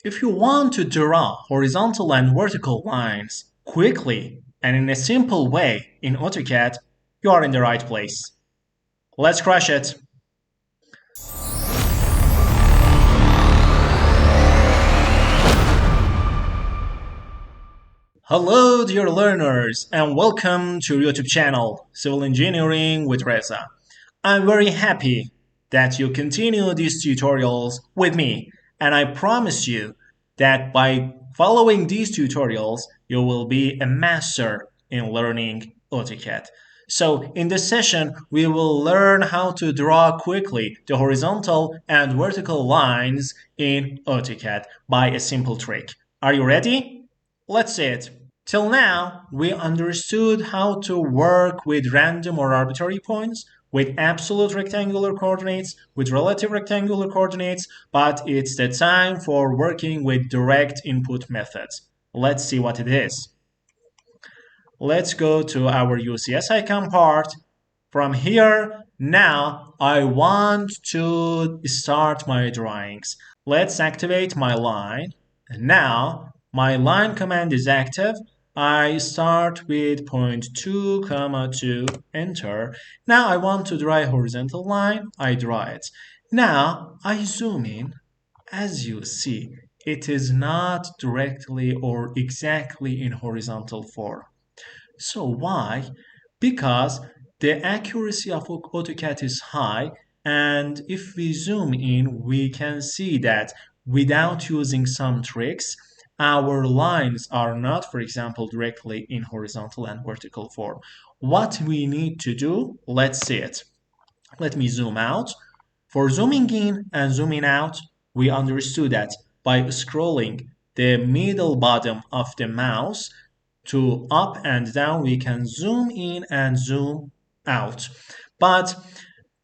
If you want to draw horizontal and vertical lines quickly and in a simple way in AutoCAD, you are in the right place. Let's crush it! Hello dear learners and welcome to your YouTube channel, Civil Engineering with Reza. I'm very happy that you continue these tutorials with me, and I promise you that by following these tutorials, you will be a master in learning AutoCAD. So in this session, we will learn how to draw quickly the horizontal and vertical lines in AutoCAD by a simple trick. Are you ready? Let's see it. Till now, we understood how to work with random or arbitrary points, with absolute rectangular coordinates, with relative rectangular coordinates, but it's the time for working with direct input methods. Let's see what it is. Let's go to our UCS icon part. From here, now I want to start my drawings. Let's activate my line. Now, my line command is active. I start with point 2, 2, enter. Now I want to draw a horizontal line. I draw it. Now I zoom in. As you see, it is not directly or exactly in horizontal form. So why? Because the accuracy of AutoCAD is high, and if we zoom in, we can see that without using some tricks, our lines are not, for example, directly in horizontal and vertical form. What we need to do, let's see it. Let me zoom out. For zooming in and zooming out, we understood that by scrolling the middle bottom of the mouse to up and down, we can zoom in and zoom out. But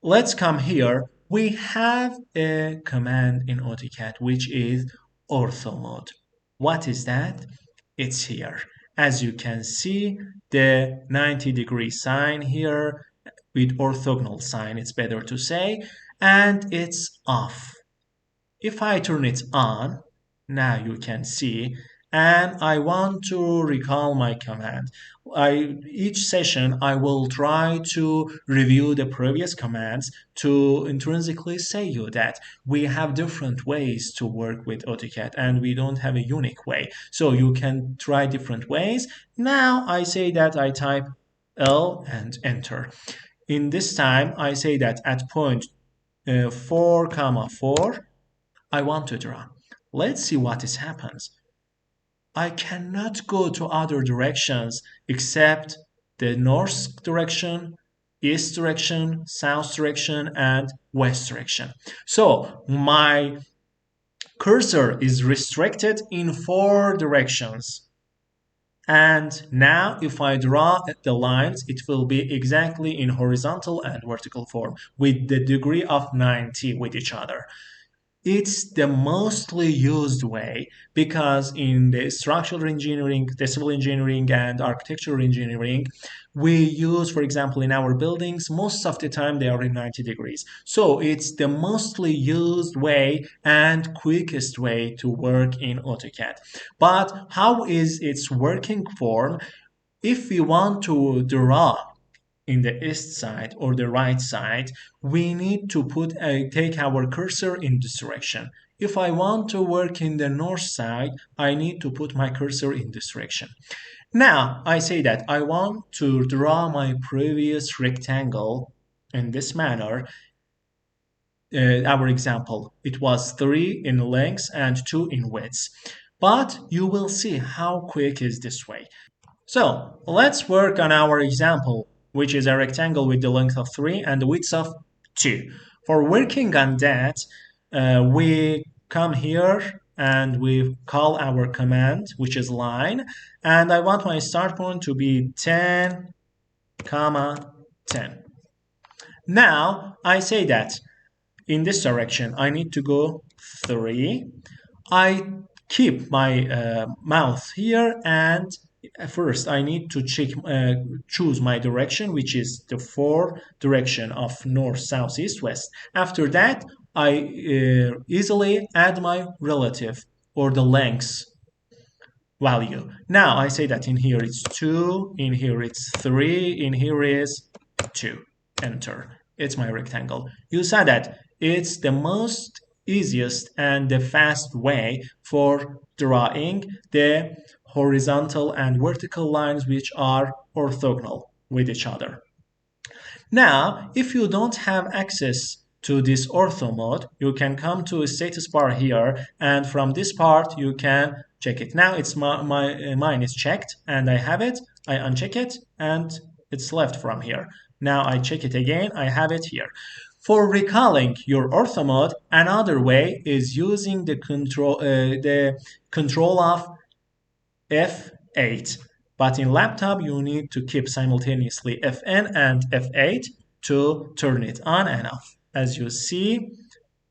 let's come here. We have a command in AutoCAD which is ortho mode. What is that? It's here. As you can see, the 90-degree sign here with orthogonal sign, it's better to say, and it's off. If I turn it on, now you can see, and I want to recall my command. Each session I will try to review the previous commands to intrinsically say you that we have different ways to work with AutoCAD and we don't have a unique way. So you can try different ways. Now I say that I type L and enter. In this time I say that at point 4, 4, I want to draw. Let's see what happens. I cannot go to other directions except the north direction, east direction, south direction, and west direction. So my cursor is restricted in 4 directions. And now if I draw the lines, it will be exactly in horizontal and vertical form with the degree of 90 with each other. It's the mostly used way because in the structural engineering, the civil engineering, and architectural engineering, we use, for example, in our buildings, most of the time they are in 90 degrees. So it's the mostly used way and quickest way to work in AutoCAD. But how is its working form? If we want to draw in the east side or the right side, we need to take our cursor in this direction. If I want to work in the north side, I need to put my cursor in this direction. Now, I say that I want to draw my previous rectangle in this manner. Our example, it was 3 in length and 2 in width. But you will see how quick is this way. So let's work on our example, which is a rectangle with the length of 3 and the width of 2. For working on that, we come here and we call our command, which is line, and I want my start point to be 10, 10. Now, I say that in this direction, I need to go 3. I keep my mouth here, and first I need to choose my direction, which is the 4 direction of north, south, east, west. After that, I easily add my relative or the length value. Now I say that in here it's 2, in here it's 3, in here is 2. Enter. It's my rectangle. You saw that it's the most easiest and the fast way for drawing the horizontal and vertical lines which are orthogonal with each other. Now, if you don't have access to this ortho mode, you can come to a status bar here, and from this part you can check it. Now it's mine is checked and I have it. I uncheck it and it's left from here. Now I check it again, I have it here. For recalling your ortho mode, another way is using the control of F8. But in laptop, you need to keep simultaneously Fn and F8 to turn it on and off. As you see,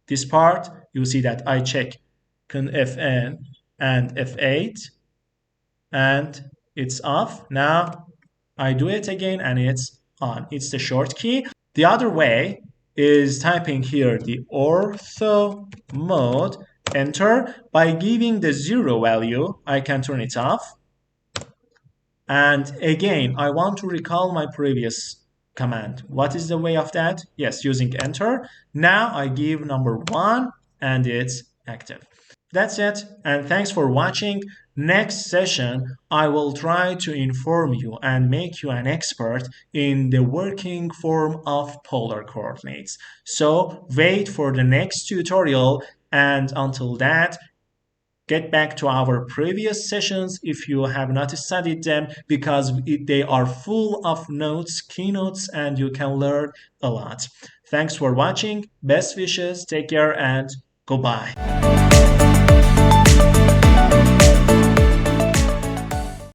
this part, you see that I check Fn and F8 and it's off. Now I do it again and it's on. It's the short key. The other way is typing here the ortho mode, enter. By giving the 0 value, I can turn it off. And again, I want to recall my previous command. What is the way of that? Yes, using enter. Now I give number 1 and it's active. That's it, and thanks for watching. Next session, I will try to inform you and make you an expert in the working form of polar coordinates. So wait for the next tutorial, and until that, get back to our previous sessions if you have not studied them, because they are full of notes, keynotes, and you can learn a lot. Thanks for watching. Best wishes, take care, and goodbye.